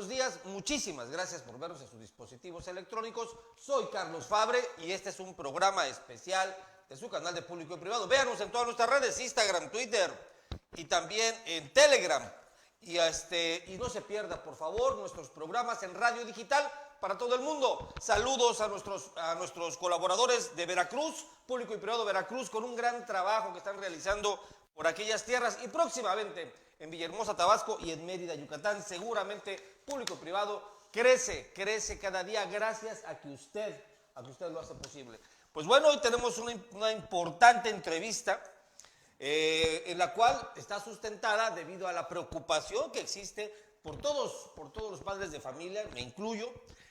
buenos días, muchísimas gracias por vernos en sus dispositivos electrónicos. Soy Carlos Fabre y este es un programa especial de su canal de Público y Privado. Véanos en todas nuestras redes, Instagram, Twitter y también en Telegram. Y no se pierda, por favor, nuestros programas en radio digital para todo el mundo. Saludos a nuestros colaboradores de Veracruz, Público y Privado Veracruz, con un gran trabajo que están realizando por aquellas tierras y próximamente en Villahermosa, Tabasco y en Mérida, Yucatán. Seguramente Público y Privado crece cada día gracias a que usted lo hace posible. Pues bueno, hoy tenemos una importante entrevista en la cual está sustentada debido a la preocupación que existe por todos los padres de familia, me incluyo,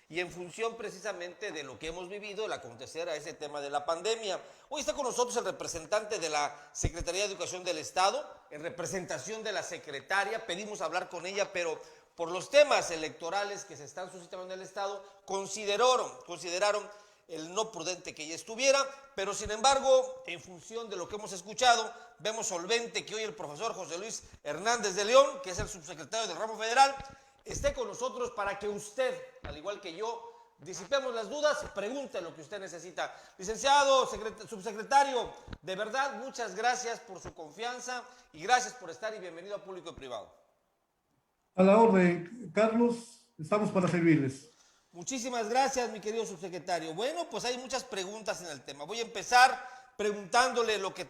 y en función precisamente de lo que hemos vivido, el acontecer a ese tema de la pandemia. Hoy está con nosotros el representante de la Secretaría de Educación del Estado, en representación de la secretaria. Pedimos hablar con ella, pero por los temas electorales que se están suscitando en el Estado, consideraron el no prudente que ella estuviera, pero sin embargo, en función de lo que hemos escuchado, vemos solvente que hoy el profesor José Luis Hernández de León, que es el subsecretario del ramo federal, esté con nosotros para que usted, al igual que yo, disipemos las dudas, pregunte lo que usted necesita. Licenciado, subsecretario, de verdad, muchas gracias por su confianza y gracias por estar y bienvenido a Público y Privado. A la orden, Carlos, estamos para servirles. Muchísimas gracias, mi querido subsecretario. Bueno, pues hay muchas preguntas en el tema. Voy a empezar preguntándole lo que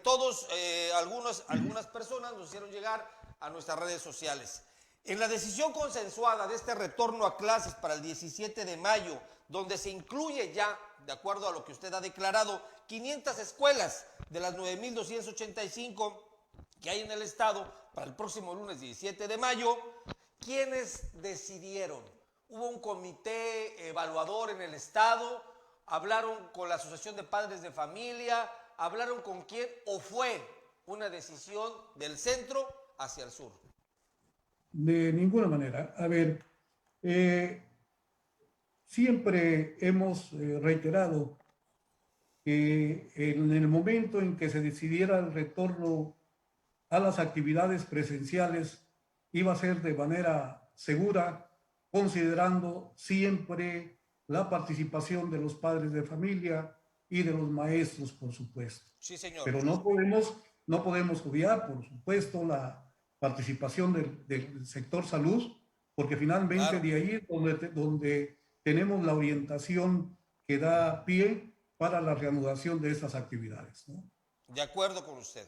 algunas personas nos hicieron llegar a nuestras redes sociales. En la decisión consensuada de este retorno a clases para el 17 de mayo, donde se incluye ya, de acuerdo a lo que usted ha declarado, 500 escuelas de las 9,285 que hay en el estado para el próximo lunes 17 de mayo, ¿quiénes decidieron? ¿Hubo un comité evaluador en el estado? ¿Hablaron con la Asociación de Padres de Familia? ¿Hablaron con quién? ¿O fue una decisión del centro hacia el sur? De ninguna manera. A ver, siempre hemos reiterado que en el momento en que se decidiera el retorno a las actividades presenciales, iba a ser de manera segura, considerando siempre la participación de los padres de familia y de los maestros, por supuesto. Sí, señor. Pero no podemos obviar, por supuesto, la participación del sector salud, porque finalmente Claro. de ahí es donde tenemos la orientación que da pie para la reanudación de estas actividades, ¿no? De acuerdo con usted.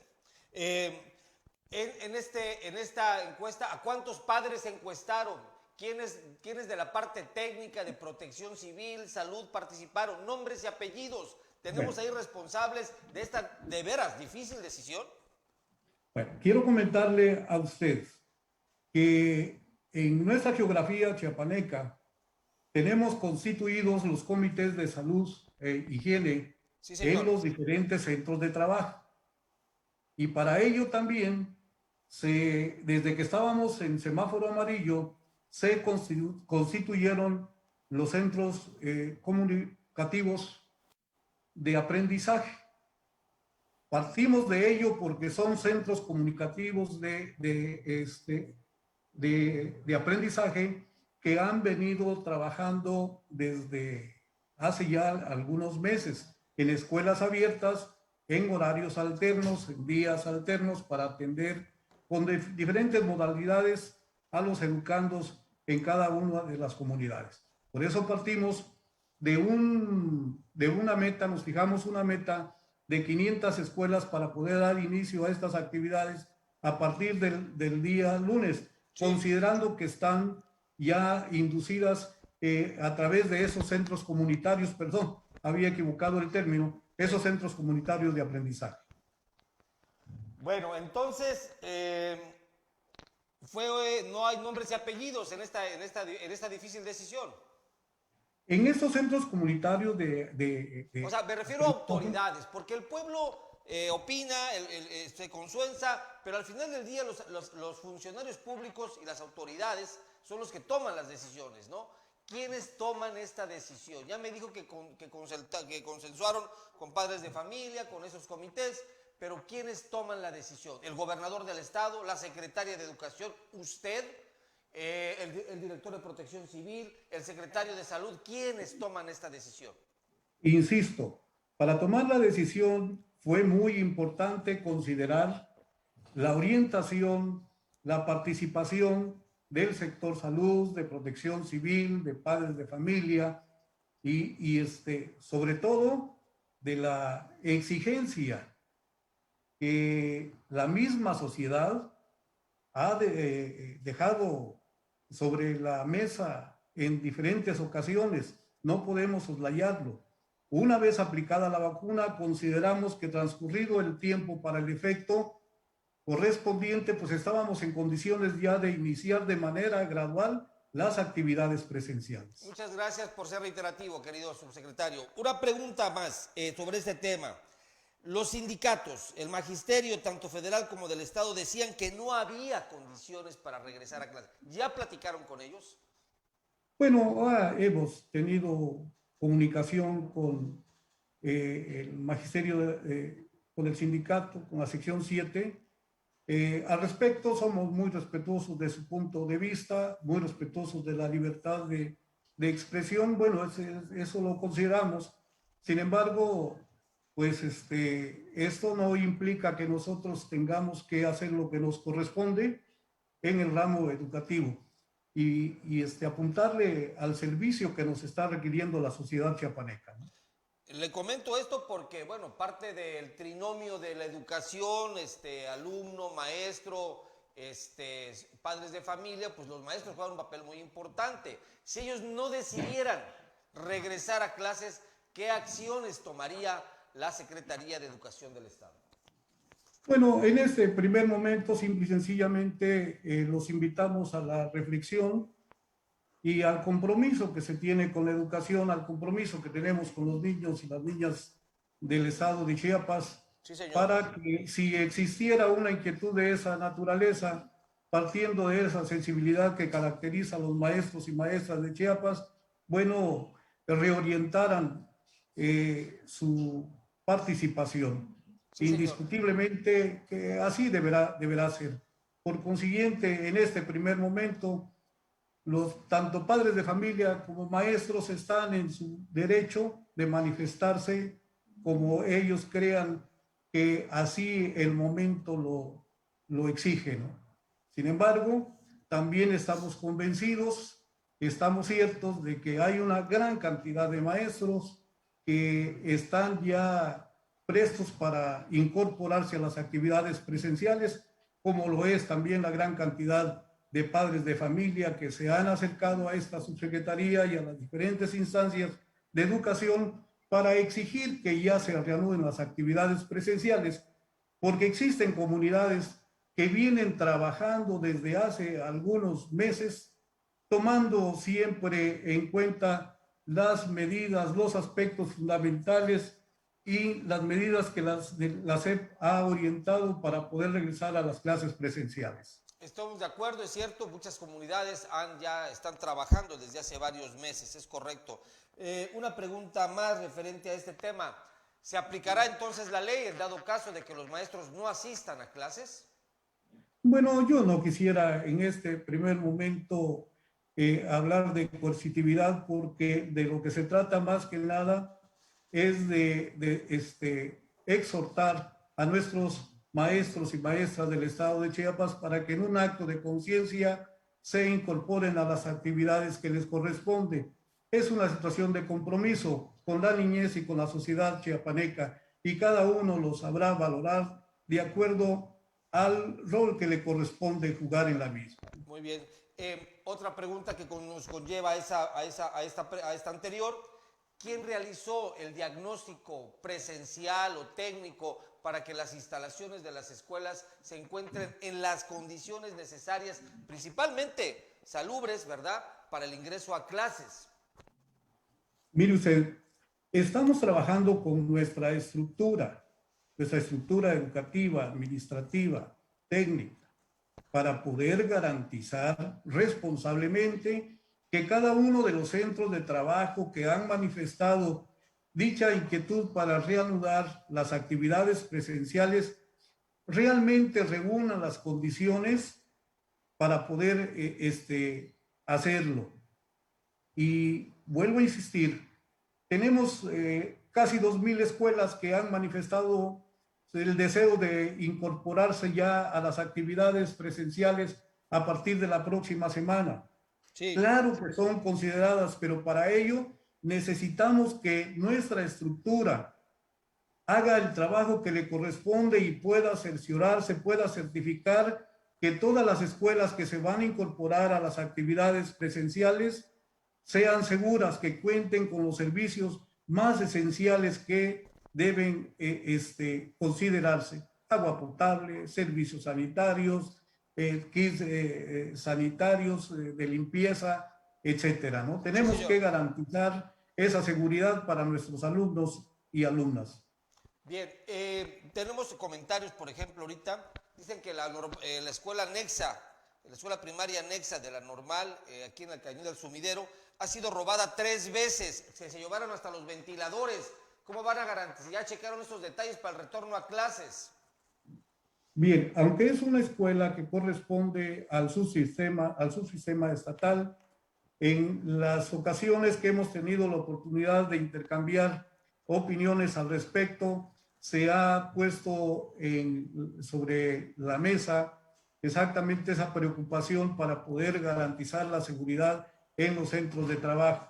En esta encuesta, ¿a cuántos padres encuestaron? ¿Quiénes de la parte técnica, de protección civil, salud participaron? Nombres y apellidos. ¿Tenemos ahí responsables de esta, de veras, difícil decisión? Bueno, quiero comentarle a usted que en nuestra geografía chiapaneca tenemos constituidos los comités de salud e higiene en los diferentes centros de trabajo. Y para ello también, desde que estábamos en semáforo amarillo, se constituyeron los centros comunicativos de aprendizaje. Partimos de ello porque son centros comunicativos de aprendizaje que han venido trabajando desde hace ya algunos meses en escuelas abiertas, en horarios alternos, en días alternos, para atender con diferentes modalidades a los educandos en cada una de las comunidades. Por eso partimos de una meta, nos fijamos una meta de 500 escuelas para poder dar inicio a estas actividades a partir del día lunes, sí, considerando que están ya inducidas a través de esos centros comunitarios, perdón, había equivocado el término, esos centros comunitarios de aprendizaje. Bueno, entonces, no hay nombres y apellidos en esta difícil decisión. En estos centros comunitarios o sea, me refiero a autoridades, porque el pueblo opina, se consuenza, pero al final del día los funcionarios públicos y las autoridades son los que toman las decisiones, ¿no? ¿Quiénes toman esta decisión? Ya me dijo que consensuaron con padres de familia, con esos comités, pero ¿quiénes toman la decisión? ¿El gobernador del estado, la secretaria de Educación, usted? el director de Protección Civil, el secretario de Salud, ¿quiénes toman esta decisión? Insisto, para tomar la decisión fue muy importante considerar la orientación, la participación del sector salud, de protección civil, de padres de familia y sobre todo de la exigencia que la misma sociedad ha dejado sobre la mesa en diferentes ocasiones. No podemos soslayarlo. Una vez aplicada la vacuna, consideramos que transcurrido el tiempo para el efecto correspondiente, pues estábamos en condiciones ya de iniciar de manera gradual las actividades presenciales. Muchas gracias por ser reiterativo, querido subsecretario. Una pregunta más sobre este tema. Los sindicatos, el magisterio, tanto federal como del Estado, decían que no había condiciones para regresar a clase. ¿Ya platicaron con ellos? Bueno, hemos tenido comunicación con el magisterio, con el sindicato, con la sección 7. Al respecto, somos muy respetuosos de su punto de vista, muy respetuosos de la libertad de expresión. Bueno, eso lo consideramos. Sin embargo, pues esto no implica que nosotros tengamos que hacer lo que nos corresponde en el ramo educativo y apuntarle al servicio que nos está requiriendo la sociedad chiapaneca, ¿no? Le comento esto porque, bueno, parte del trinomio de la educación, alumno, maestro, padres de familia, pues los maestros juegan un papel muy importante. Si ellos no decidieran regresar a clases, ¿qué acciones tomaría la Secretaría de Educación del Estado? Bueno, en este primer momento, simple y sencillamente, los invitamos a la reflexión y al compromiso que se tiene con la educación, al compromiso que tenemos con los niños y las niñas del estado de Chiapas, Sí, señor. para que si existiera una inquietud de esa naturaleza, partiendo de esa sensibilidad que caracteriza a los maestros y maestras de Chiapas, bueno, reorientaran su participación. Sí, Indiscutiblemente que así deberá ser. Por consiguiente, en este primer momento, tanto padres de familia como maestros están en su derecho de manifestarse como ellos crean que así el momento lo exige, ¿no? Sin embargo, también estamos convencidos, estamos ciertos de que hay una gran cantidad de maestros que están ya prestos para incorporarse a las actividades presenciales, como lo es también la gran cantidad de padres de familia que se han acercado a esta subsecretaría y a las diferentes instancias de educación para exigir que ya se reanuden las actividades presenciales, porque existen comunidades que vienen trabajando desde hace algunos meses, tomando siempre en cuenta las medidas, los aspectos fundamentales y las medidas que la SEP ha orientado para poder regresar a las clases presenciales. Estamos de acuerdo, es cierto, muchas comunidades ya están trabajando desde hace varios meses, es correcto. Una pregunta más referente a este tema. ¿Se aplicará entonces la ley en dado caso de que los maestros no asistan a clases? Bueno, yo no quisiera en este primer momento hablar de coercitividad, porque de lo que se trata más que nada es de exhortar a nuestros maestros y maestras del estado de Chiapas para que en un acto de conciencia se incorporen a las actividades que les corresponde. Es una situación de compromiso con la niñez y con la sociedad chiapaneca, y cada uno lo sabrá valorar de acuerdo al rol que le corresponde jugar en la misma. Muy bien. Otra pregunta que nos conlleva a esta anterior. ¿Quién realizó el diagnóstico presencial o técnico para que las instalaciones de las escuelas se encuentren en las condiciones necesarias, principalmente salubres, ¿verdad?, para el ingreso a clases? Mire usted, estamos trabajando con nuestra estructura educativa, administrativa, técnica, para poder garantizar responsablemente que cada uno de los centros de trabajo que han manifestado dicha inquietud para reanudar las actividades presenciales realmente reúnan las condiciones para poder hacerlo. Y vuelvo a insistir, tenemos casi 2.000 escuelas que han manifestado el deseo de incorporarse ya a las actividades presenciales a partir de la próxima semana. Sí. Claro que son consideradas, pero para ello necesitamos que nuestra estructura haga el trabajo que le corresponde y pueda cerciorarse, pueda certificar que todas las escuelas que se van a incorporar a las actividades presenciales sean seguras, que cuenten con los servicios más esenciales que deben considerarse: agua potable, servicios sanitarios, kits sanitarios de limpieza, etcétera, ¿no? Tenemos Sí, que garantizar esa seguridad para nuestros alumnos y alumnas. bien, tenemos comentarios, por ejemplo, ahorita dicen que la escuela anexa, la escuela primaria anexa de la normal, aquí en el Cañón del Sumidero, ha sido robada 3 veces, se llevaron hasta los ventiladores. ¿Cómo van a garantizar? ¿Ya checaron esos detalles para el retorno a clases? Bien, aunque es una escuela que corresponde al subsistema estatal, en las ocasiones que hemos tenido la oportunidad de intercambiar opiniones al respecto, se ha puesto sobre la mesa exactamente esa preocupación para poder garantizar la seguridad en los centros de trabajo.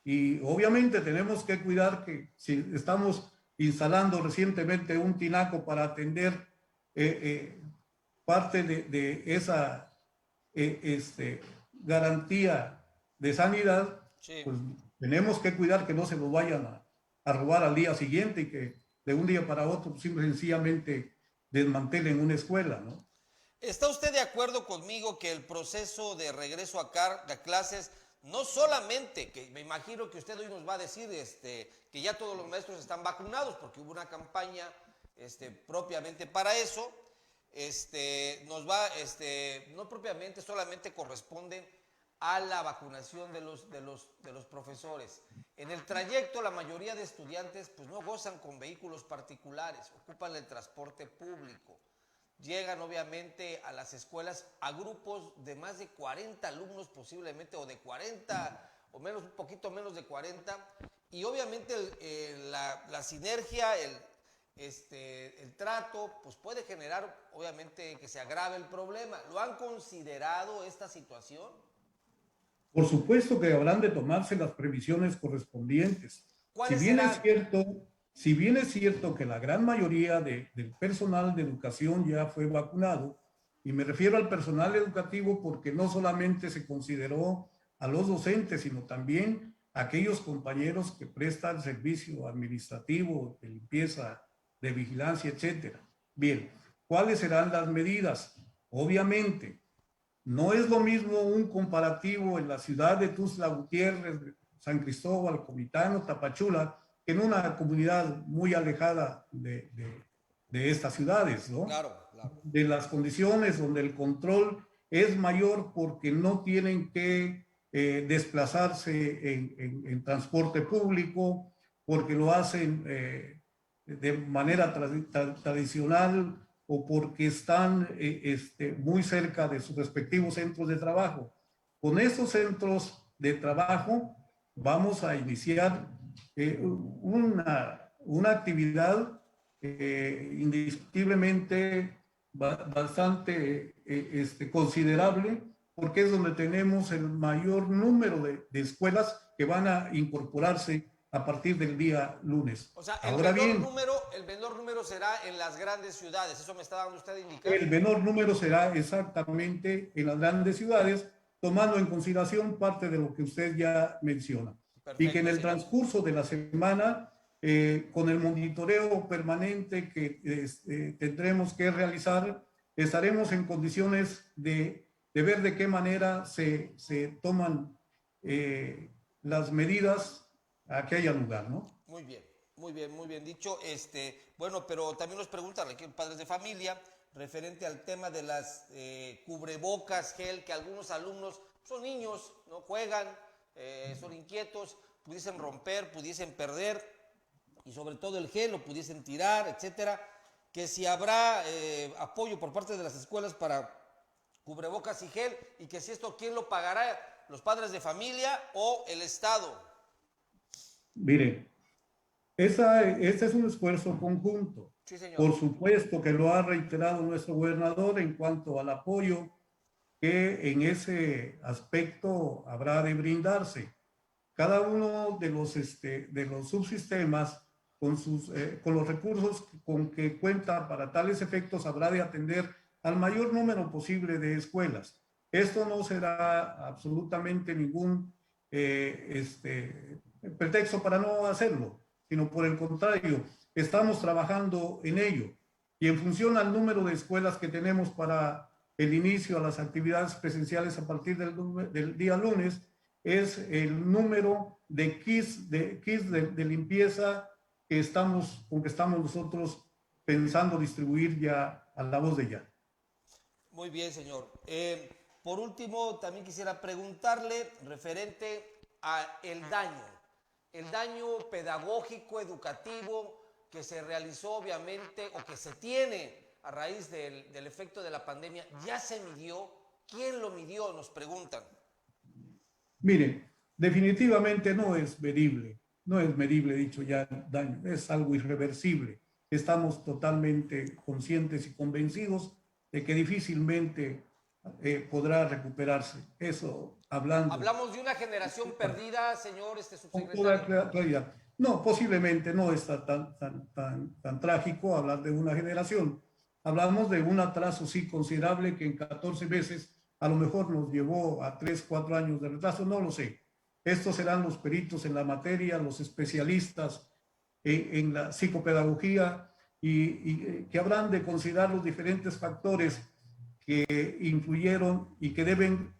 Y obviamente tenemos que cuidar que si estamos instalando recientemente un tinaco para atender parte de esa garantía de sanidad, Sí. pues tenemos que cuidar que no se lo vayan a robar al día siguiente y que de un día para otro simple y sencillamente desmantelen una escuela, ¿no? ¿Está usted de acuerdo conmigo que el proceso de regreso a clases, no solamente, que me imagino que usted hoy nos va a decir que ya todos los maestros están vacunados, porque hubo una campaña propiamente para eso, no propiamente, solamente corresponde a la vacunación de los profesores? En el trayecto, la mayoría de estudiantes pues no gozan con vehículos particulares, ocupan el transporte público. Llegan obviamente a las escuelas a grupos de más de 40 alumnos posiblemente, o de 40 o menos, un poquito menos de 40, y obviamente la sinergia, el trato, pues puede generar obviamente que se agrave el problema. ¿Lo han considerado esta situación? Por supuesto que habrán de tomarse las previsiones correspondientes. Si ¿Cuáles bien es serán? cierto, si bien es cierto que la gran mayoría del personal de educación ya fue vacunado, y me refiero al personal educativo porque no solamente se consideró a los docentes, sino también a aquellos compañeros que prestan servicio administrativo, de limpieza, de vigilancia, etcétera. Bien, ¿cuáles serán las medidas? Obviamente, no es lo mismo un comparativo en la ciudad de Tuxtla Gutiérrez, San Cristóbal, Comitán, Tapachula, que en una comunidad muy alejada de estas ciudades, ¿no? Claro, claro. De las condiciones donde el control es mayor porque no tienen que desplazarse en transporte público, porque lo hacen de manera tradicional, o porque están muy cerca de sus respectivos centros de trabajo. Con estos centros de trabajo vamos a iniciar una actividad indiscutiblemente bastante considerable, porque es donde tenemos el mayor número de escuelas que van a incorporarse a partir del día lunes. O sea, Ahora bien, el menor número será en las grandes ciudades. ¿Eso me está dando usted a indicar? el menor número será exactamente en las grandes ciudades, tomando en consideración parte de lo que usted ya menciona. Y que en Perfecto, el señor. transcurso de la semana, con el monitoreo permanente que tendremos que realizar, estaremos en condiciones de ver de qué manera se toman las medidas a que haya lugar, ¿no? Muy bien, muy bien, muy bien dicho. Bueno, pero también nos preguntan aquí padres de familia referente al tema de las cubrebocas, gel, que algunos alumnos son niños, no juegan, son inquietos, pudiesen romper, pudiesen perder, y sobre todo el gel lo pudiesen tirar, etcétera. Que si habrá apoyo por parte de las escuelas para cubrebocas y gel, y que si esto, ¿quién lo pagará? ¿Los padres de familia o el Estado? Mire, este es un esfuerzo conjunto. Sí, señor. Por supuesto que lo ha reiterado nuestro gobernador en cuanto al apoyo que en ese aspecto habrá de brindarse. Cada uno de los subsistemas con los recursos con que cuenta para tales efectos habrá de atender al mayor número posible de escuelas. Esto no será absolutamente ningún pretexto para no hacerlo, sino por el contrario, estamos trabajando en ello. Y en función al número de escuelas que tenemos para el inicio a las actividades presenciales a partir del día lunes, es el número de kits de limpieza con que estamos nosotros pensando distribuir ya a la voz de ya. Muy bien, señor. Por último, también quisiera preguntarle referente a el daño pedagógico, educativo que se realizó obviamente o que se tiene a raíz del efecto de la pandemia. ¿Ya se midió? ¿Quién lo midió? Nos preguntan. Mire, definitivamente no es medible dicho ya daño, es algo irreversible. Estamos totalmente conscientes y convencidos de que difícilmente podrá recuperarse. Eso hablando Hablamos de una generación perdida, señor con toda subsecretario. claridad. No, posiblemente no está tan trágico hablar de una generación. Hablamos de un atraso sí considerable que en 14 meses a lo mejor nos llevó a 3, 4 años de retraso, no lo sé. Estos serán los peritos en la materia, los especialistas en la psicopedagogía y que habrán de considerar los diferentes factores que influyeron y que deben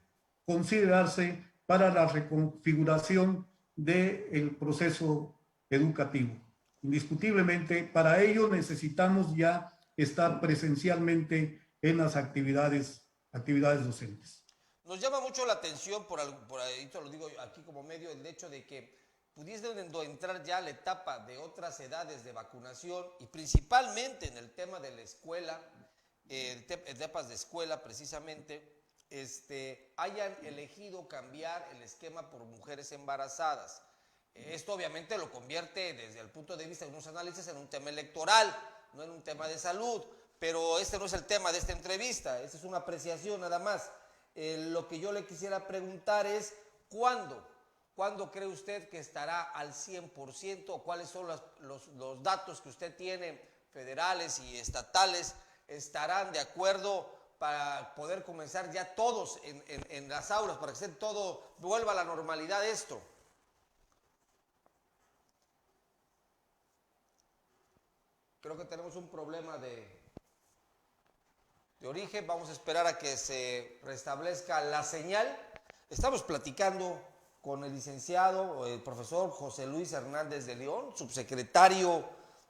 considerarse para la reconfiguración del proceso educativo. Indiscutiblemente, para ello necesitamos ya estar presencialmente en las actividades docentes. Nos llama mucho la atención, por ahí te lo digo aquí como medio, el hecho de que pudiese entrar ya a la etapa de otras edades de vacunación y principalmente en el tema de la escuela, etapas de escuela precisamente, hayan elegido cambiar el esquema por mujeres embarazadas. Esto obviamente lo convierte desde el punto de vista de unos análisis en un tema electoral, no en un tema de salud, pero este no es el tema de esta entrevista, esta es una apreciación nada más. Lo que yo le quisiera preguntar es, ¿cuándo cree usted que estará al 100% o cuáles son los datos que usted tiene, federales y estatales, estarán de acuerdo para poder comenzar ya todos en las aulas, para que todo vuelva a la normalidad esto? Creo que tenemos un problema de origen. Vamos a esperar a que se restablezca la señal. Estamos platicando con el licenciado, el profesor José Luis Hernández de León, subsecretario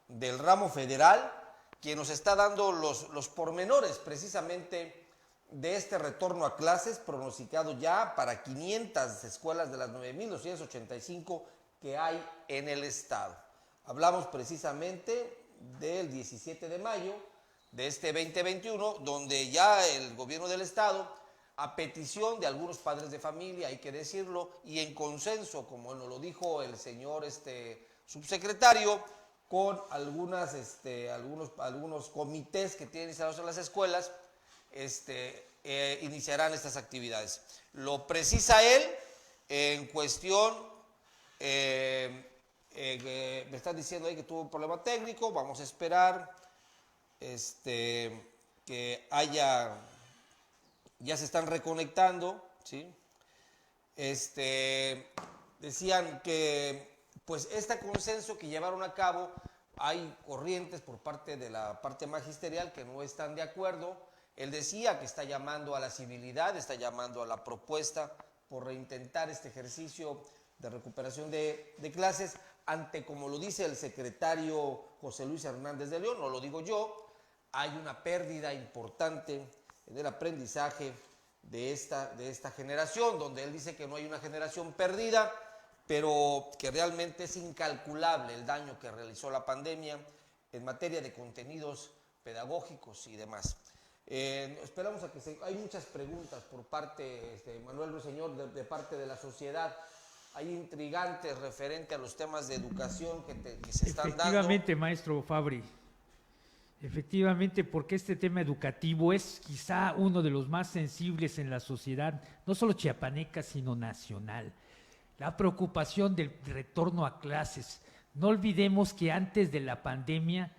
del ramo federal, quien nos está dando los pormenores precisamente de este retorno a clases pronosticado ya para 500 escuelas de las 9.285 que hay en el estado. Hablamos precisamente del 17 de mayo de este 2021, donde ya el gobierno del estado, a petición de algunos padres de familia, hay que decirlo, y en consenso, como nos lo dijo el señor subsecretario, con algunos comités que tienen instalados en las escuelas, iniciarán estas actividades. Lo precisa él en cuestión, me están diciendo ahí que tuvo un problema técnico, vamos a esperar que ya se están reconectando, ¿sí? Decían que pues este consenso que llevaron a cabo, hay corrientes por parte de la parte magisterial que no están de acuerdo. Él decía que está llamando a la civilidad, está llamando a la propuesta por reintentar este ejercicio de recuperación de clases ante, como lo dice el secretario José Luis Hernández de León, no lo digo yo, hay una pérdida importante en el aprendizaje de esta generación, donde él dice que no hay una generación perdida, pero que realmente es incalculable el daño que realizó la pandemia en materia de contenidos pedagógicos y demás. Esperamos a que hay muchas preguntas por parte, Manuel Ruiseñor, de parte de la sociedad. Hay intrigantes referente a los temas de educación que se están dando. Efectivamente, maestro Fabri. Efectivamente, porque este tema educativo es quizá uno de los más sensibles en la sociedad, no solo chiapaneca, sino nacional. La preocupación del retorno a clases. No olvidemos que antes de la pandemia,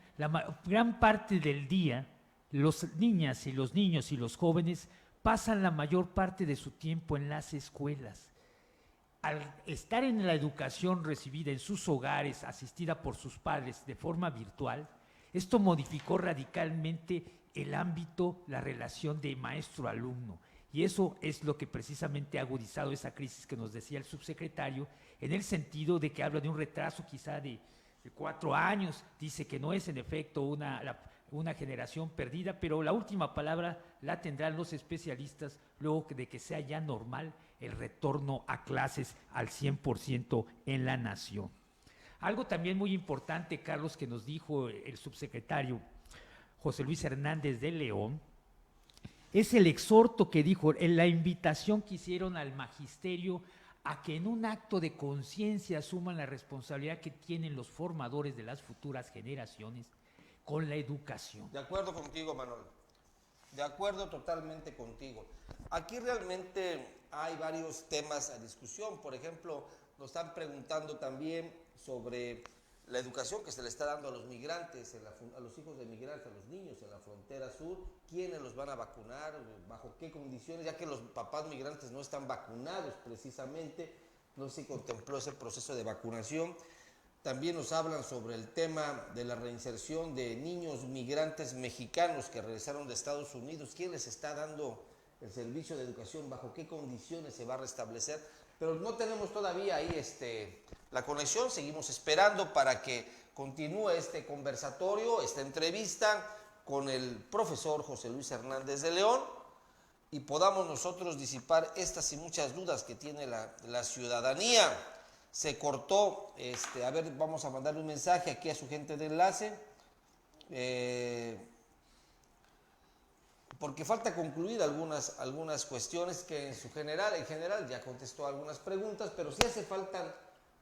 gran parte del día, las niñas y los niños y los jóvenes pasan la mayor parte de su tiempo en las escuelas. Al estar en la educación recibida en sus hogares, asistida por sus padres de forma virtual, esto modificó radicalmente el ámbito, la relación de maestro-alumno. Y eso es lo que precisamente ha agudizado esa crisis que nos decía el subsecretario, en el sentido de que habla de un retraso quizá de 4 años, dice que no es en efecto una generación perdida, pero la última palabra la tendrán los especialistas luego de que sea ya normal el retorno a clases al 100% en la nación. Algo también muy importante, Carlos, que nos dijo el subsecretario José Luis Hernández de León, es el exhorto que dijo, en la invitación que hicieron al magisterio a que en un acto de conciencia asuman la responsabilidad que tienen los formadores de las futuras generaciones con la educación. De acuerdo contigo, Manuel. De acuerdo totalmente contigo. Aquí realmente hay varios temas a discusión. Por ejemplo, nos están preguntando también sobre la educación que se le está dando a los migrantes, a los hijos de migrantes, a los niños en la frontera sur. ¿Quiénes los van a vacunar? ¿Bajo qué condiciones? Ya que los papás migrantes no están vacunados precisamente. No se contempló ese proceso de vacunación. También nos hablan sobre el tema de la reinserción de niños migrantes mexicanos que regresaron de Estados Unidos. ¿Quién les está dando el servicio de educación? ¿Bajo qué condiciones se va a restablecer? Pero no tenemos todavía ahí la conexión. Seguimos esperando para que continúe este conversatorio, esta entrevista con el profesor José Luis Hernández de León y podamos nosotros disipar estas y muchas dudas que tiene la ciudadanía. Se cortó, a ver, vamos a mandarle un mensaje aquí a su gente de enlace, porque falta concluir algunas cuestiones que en general ya contestó algunas preguntas, pero sí hace falta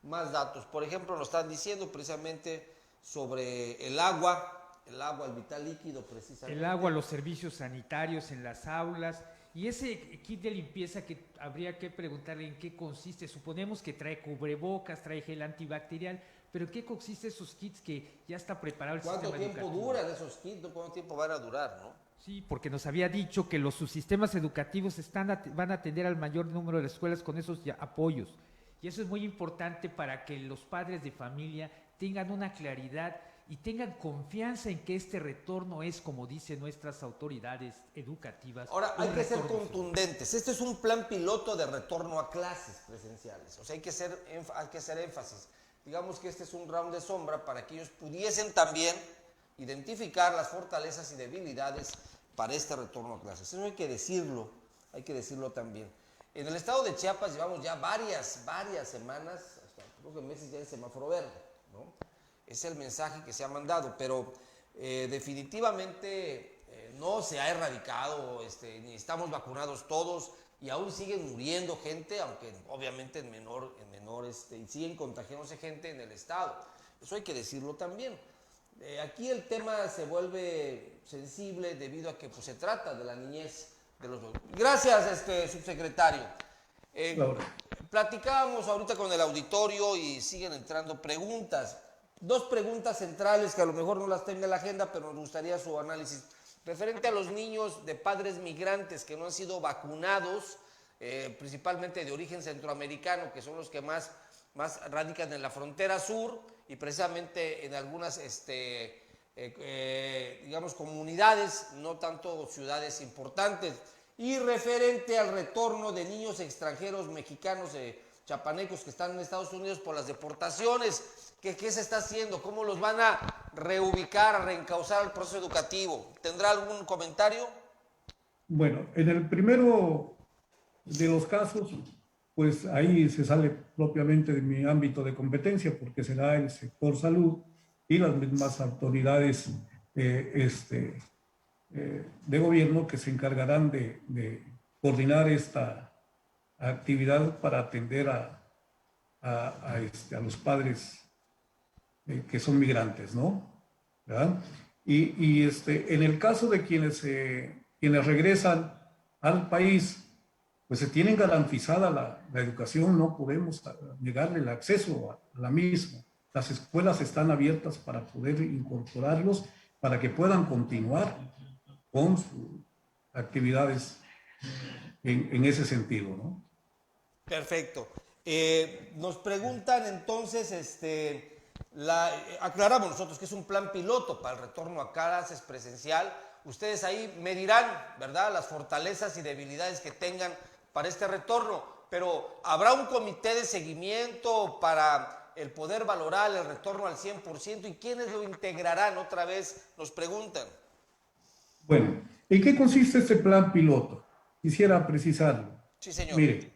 más datos. Por ejemplo, nos están diciendo precisamente sobre el agua, el vital líquido precisamente. El agua, los servicios sanitarios en las aulas. Y ese kit de limpieza que habría que preguntarle en qué consiste. Suponemos que trae cubrebocas, trae gel antibacterial, pero ¿en qué consiste esos kits que ya está preparado el sistema educativo? ¿Cuánto tiempo duran esos kits? ¿Cuánto tiempo van a durar, no? Sí, porque nos había dicho que los subsistemas educativos van a atender al mayor número de escuelas con esos apoyos. Y eso es muy importante para que los padres de familia tengan una claridad y tengan confianza en que este retorno es, como dicen nuestras autoridades educativas. Ahora, hay que ser contundentes. Este es un plan piloto de retorno a clases presenciales. O sea, hay que hacer énfasis. Digamos que este es un round de sombra para que ellos pudiesen también identificar las fortalezas y debilidades para este retorno a clases. Eso hay que decirlo también. En el estado de Chiapas llevamos ya varias semanas, hasta creo que meses ya en semáforo verde, ¿no? Es el mensaje que se ha mandado, pero definitivamente no se ha erradicado, ni estamos vacunados todos y aún siguen muriendo gente, aunque obviamente en menor y siguen contagiándose gente en el estado. Eso hay que decirlo también. Aquí el tema se vuelve sensible debido a que se trata de la niñez de los dos. Gracias, subsecretario. Platicábamos ahorita con el auditorio y siguen entrando preguntas. 2 preguntas centrales que a lo mejor no las tenga en la agenda, pero nos gustaría su análisis. Referente a los niños de padres migrantes que no han sido vacunados, principalmente de origen centroamericano, que son los que más radican en la frontera sur y precisamente en algunas, digamos, comunidades, no tanto ciudades importantes. Y referente al retorno de niños extranjeros mexicanos, chapanecos que están en Estados Unidos por las deportaciones, ¿qué se está haciendo? ¿Cómo los van a reubicar, a reencauzar al proceso educativo? ¿Tendrá algún comentario? Bueno, en el primero de los casos, pues ahí se sale propiamente de mi ámbito de competencia porque será el sector salud y las mismas autoridades de gobierno que se encargarán de coordinar esta actividad para atender a los padres que son migrantes, ¿no? ¿Verdad? En el caso de quienes regresan al país, pues se tienen garantizada la educación, no podemos negarle el acceso a la misma. Las escuelas están abiertas para poder incorporarlos, para que puedan continuar con sus actividades en ese sentido, ¿no? Perfecto. Nos preguntan entonces, aclaramos nosotros que es un plan piloto para el retorno a clases presencial. Ustedes ahí me dirán, ¿verdad?, las fortalezas y debilidades que tengan para este retorno, pero ¿habrá un comité de seguimiento para el poder valorar el retorno al 100%? ¿Y quiénes lo integrarán? Otra vez nos preguntan. Bueno, ¿en qué consiste este plan piloto? Quisiera precisarlo. Sí, señor. Mire,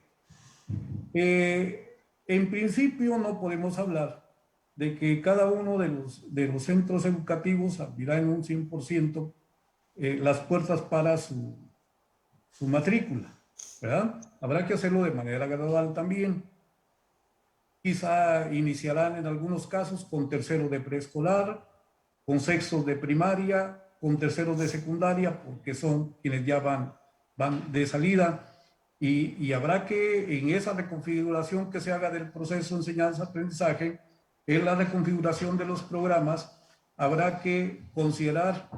en principio no podemos hablar de que cada uno de los centros educativos abrirá en un 100% las puertas para su matrícula, ¿verdad? Habrá que hacerlo de manera gradual también. Quizá iniciarán en algunos casos con tercero de preescolar, con sexto de primaria, con terceros de secundaria, porque son quienes ya van de salida. Y habrá que, en esa reconfiguración que se haga del proceso de enseñanza-aprendizaje, en la reconfiguración de los programas, habrá que considerar,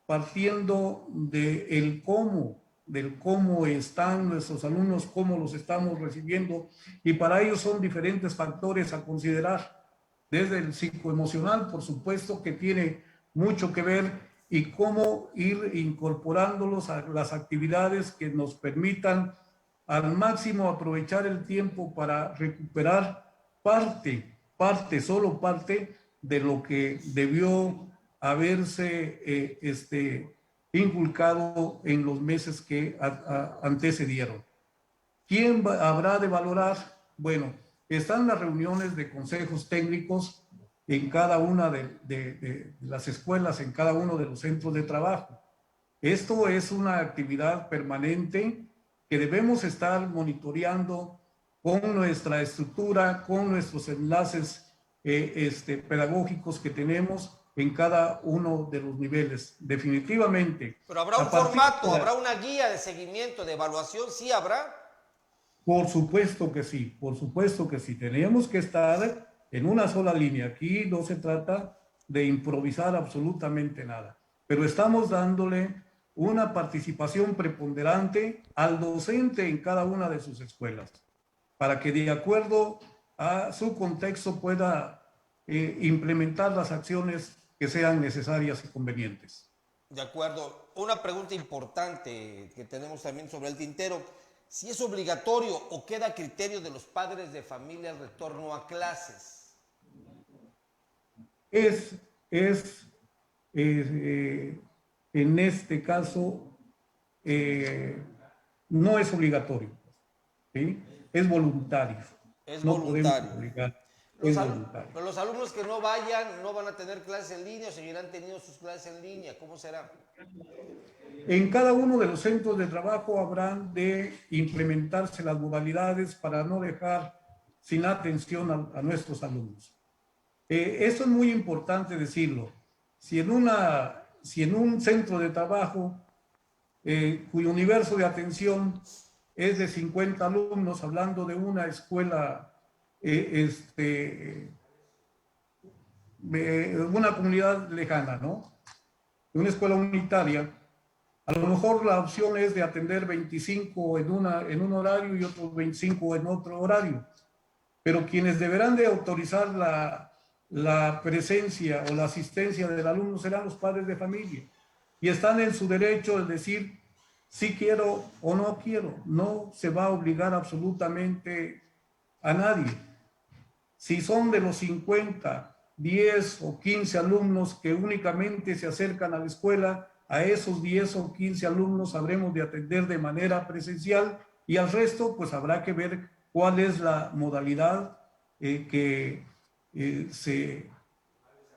partiendo del cómo están nuestros alumnos, cómo los estamos recibiendo, y para ello son diferentes factores a considerar, desde el psicoemocional, por supuesto, que tiene mucho que ver, y cómo ir incorporándolos a las actividades que nos permitan al máximo aprovechar el tiempo para recuperar solo parte de lo que debió haberse inculcado en los meses que antecedieron. ¿Quién habrá de valorar? Bueno, están las reuniones de consejos técnicos en cada una de las escuelas, en cada uno de los centros de trabajo. Esto es una actividad permanente que debemos estar monitoreando con nuestra estructura, con nuestros enlaces pedagógicos que tenemos en cada uno de los niveles, definitivamente. Pero habrá un formato, habrá una guía de seguimiento, de evaluación, ¿sí habrá? Por supuesto que sí, por supuesto que sí. Tenemos que estar en una sola línea. Aquí no se trata de improvisar absolutamente nada, pero estamos dándole una participación preponderante al docente en cada una de sus escuelas, para que de acuerdo a su contexto pueda implementar las acciones que sean necesarias y convenientes. De acuerdo. Una pregunta importante que tenemos también sobre el tintero: si es obligatorio o queda a criterio de los padres de familia el retorno a clases. En este caso, no es obligatorio, ¿sí? Es voluntario. Es no voluntario. Podemos obligar, es voluntario. Pero los alumnos que no vayan, ¿no van a tener clases en línea o seguirán teniendo sus clases en línea? ¿Cómo será? En cada uno de los centros de trabajo habrán de implementarse las modalidades para no dejar sin atención a nuestros alumnos. Esto es muy importante decirlo. Si en un centro de trabajo cuyo universo de atención es de 50 alumnos, hablando de una escuela, una comunidad lejana, ¿no? De una escuela unitaria, a lo mejor la opción es de atender 25 en un horario y otros 25 en otro horario, pero quienes deberán de autorizar la presencia o la asistencia del alumno serán los padres de familia, y están en su derecho de decir si quiero o no quiero. No se va a obligar absolutamente a nadie. Si son de los 50, 10 o 15 alumnos que únicamente se acercan a la escuela, a esos 10 o 15 alumnos habremos de atender de manera presencial, y al resto pues habrá que ver cuál es la modalidad que se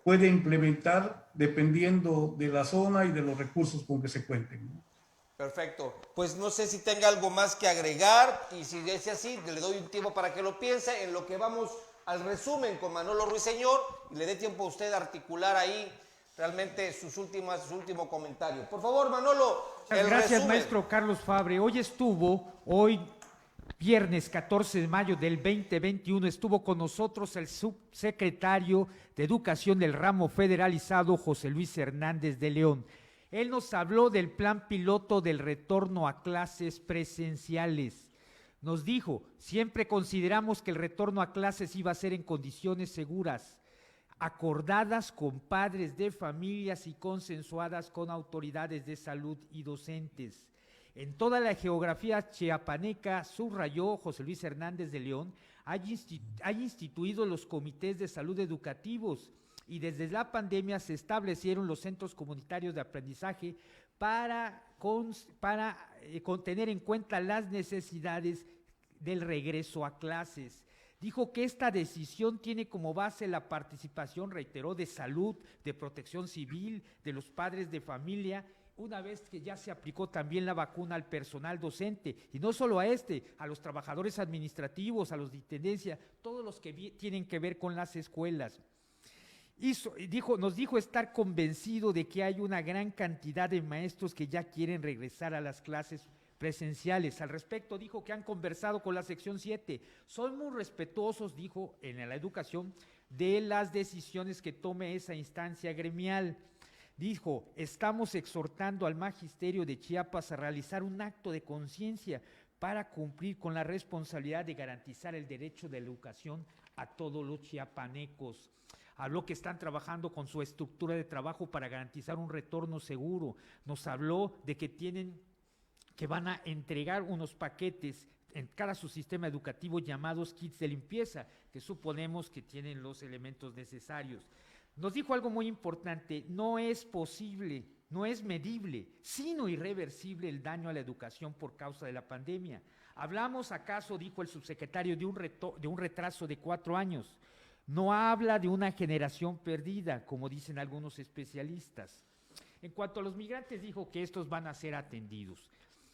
puede implementar dependiendo de la zona y de los recursos con que se cuenten, ¿no? Perfecto. Pues no sé si tenga algo más que agregar y si es así, le doy un tiempo para que lo piense en lo que vamos al resumen con Manolo Ruiseñor y le dé tiempo a usted a articular ahí realmente su último comentario. Por favor, Manolo, Muchas gracias, resumen. maestro Carlos Fabre. Hoy viernes 14 de mayo del 2021, estuvo con nosotros el subsecretario de Educación del ramo federalizado, José Luis Hernández de León. Él nos habló del plan piloto del retorno a clases presenciales. Nos dijo, siempre consideramos que el retorno a clases iba a ser en condiciones seguras, acordadas con padres de familias y consensuadas con autoridades de salud y docentes. En toda la geografía chiapaneca, subrayó José Luis Hernández de León, hay instituido los comités de salud educativos y desde la pandemia se establecieron los centros comunitarios de aprendizaje para tener en cuenta las necesidades del regreso a clases. Dijo que esta decisión tiene como base la participación, reiteró, de salud, de protección civil, de los padres de familia, una vez que ya se aplicó también la vacuna al personal docente, y no solo a los trabajadores administrativos, a los de intendencia, todos los que tienen que ver con las escuelas. Nos dijo estar convencido de que hay una gran cantidad de maestros que ya quieren regresar a las clases presenciales. Al respecto, dijo que han conversado con la sección 7. Son muy respetuosos, dijo, en la educación, de las decisiones que tome esa instancia gremial. Dijo, estamos exhortando al magisterio de Chiapas a realizar un acto de conciencia para cumplir con la responsabilidad de garantizar el derecho de la educación a todos los chiapanecos. Habló que están trabajando con su estructura de trabajo para garantizar un retorno seguro. Nos habló de que van a entregar unos paquetes en cada su sistema educativo llamados kits de limpieza, que suponemos que tienen los elementos necesarios. Nos dijo algo muy importante, no es posible, no es medible, sino irreversible el daño a la educación por causa de la pandemia. ¿Hablamos acaso, dijo el subsecretario, de un retraso de 4 años? No habla de una generación perdida, como dicen algunos especialistas. En cuanto a los migrantes, dijo que estos van a ser atendidos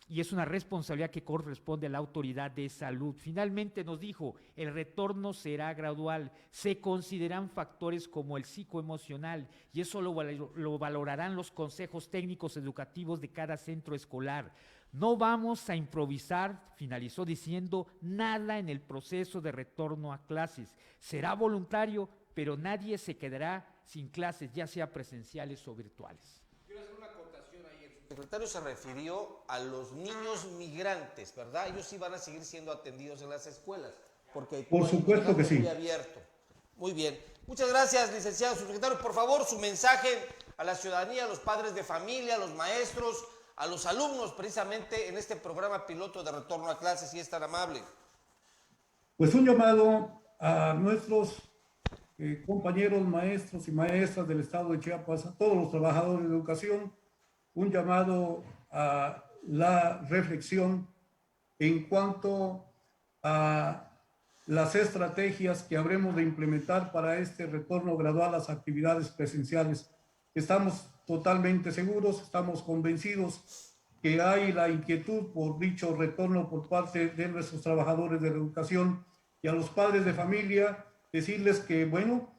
y es una responsabilidad que corresponde a la autoridad de salud. Finalmente nos dijo, el retorno será gradual, se consideran factores como el psicoemocional y eso lo valorarán los consejos técnicos educativos de cada centro escolar. No vamos a improvisar, finalizó diciendo, nada en el proceso de retorno a clases. Será voluntario, pero nadie se quedará sin clases, ya sea presenciales o virtuales. Quiero hacer una acotación ahí. El secretario se refirió a los niños migrantes, ¿verdad? Ellos sí van a seguir siendo atendidos en las escuelas. Porque por supuesto que sí. Muy abierto. Muy bien. Muchas gracias, licenciado subsecretario. Por favor, su mensaje a la ciudadanía, a los padres de familia, a los maestros, a los alumnos, precisamente en este programa piloto de retorno a clases, si es tan amable. Pues un llamado a nuestros compañeros maestros y maestras del estado de Chiapas, a todos los trabajadores de educación, un llamado a la reflexión en cuanto a las estrategias que habremos de implementar para este retorno gradual a las actividades presenciales. Estamos totalmente seguros, estamos convencidos que hay la inquietud por dicho retorno por parte de nuestros trabajadores de la educación y a los padres de familia, decirles que, bueno,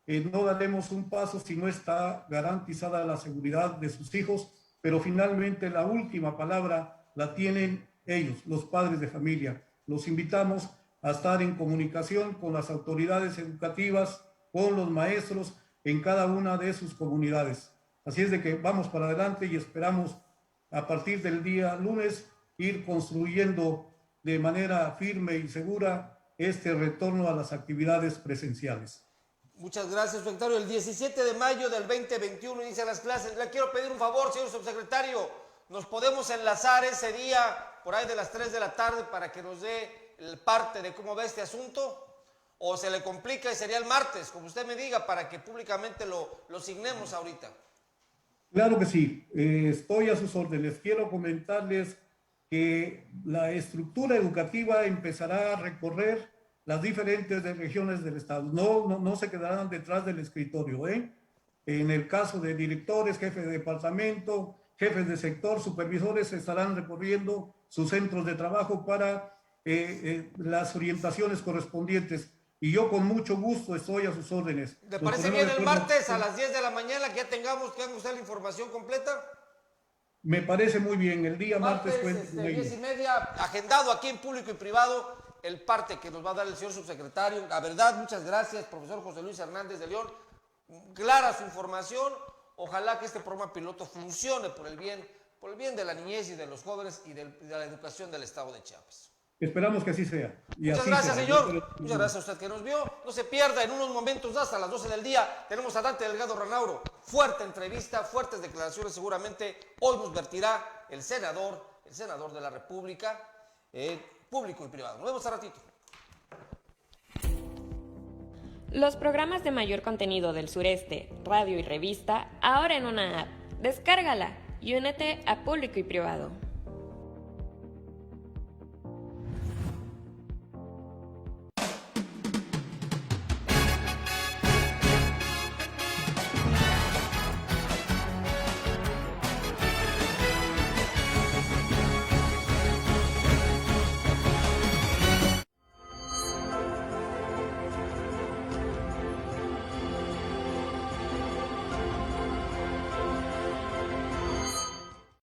no daremos un paso si no está garantizada la seguridad de sus hijos, pero finalmente la última palabra la tienen ellos, los padres de familia. Los invitamos a estar en comunicación con las autoridades educativas, con los maestros en cada una de sus comunidades. Así es de que vamos para adelante y esperamos a partir del día lunes ir construyendo de manera firme y segura este retorno a las actividades presenciales. Muchas gracias, secretario. El 17 de mayo del 2021 inician las clases. Le quiero pedir un favor, señor subsecretario. ¿Nos podemos enlazar ese día por ahí de las 3 de la tarde para que nos dé el parte de cómo va este asunto? ¿O se le complica y sería el martes, como usted me diga, para que públicamente lo signemos ahorita? Claro que sí. Estoy a sus órdenes. Quiero comentarles que la estructura educativa empezará a recorrer las diferentes regiones del estado. No se quedarán detrás del escritorio, En el caso de directores, jefes de departamento, jefes de sector, supervisores, estarán recorriendo sus centros de trabajo para las orientaciones correspondientes. Y yo con mucho gusto estoy a sus órdenes. ¿Te parece bien el martes a las 10 de la mañana que ya tengamos que usar la información completa? Me parece muy bien. El día martes 10:30, agendado aquí en Público y Privado, el parte que nos va a dar el señor subsecretario. La verdad, muchas gracias, profesor José Luis Hernández de León. Clara su información. Ojalá que este programa piloto funcione por el bien de la niñez y de los jóvenes y de la educación del estado de Chiapas. Esperamos que así sea. Muchas gracias, señor. Muchas gracias a usted que nos vio. No se pierda, en unos momentos más, a las 12 del día, tenemos a Dante Delgado Ranauro. Fuerte entrevista, fuertes declaraciones seguramente. Hoy nos vertirá el senador de la República, Público y Privado. Nos vemos a ratito. Los programas de mayor contenido del sureste, radio y revista, ahora en una app. Descárgala y únete a Público y Privado.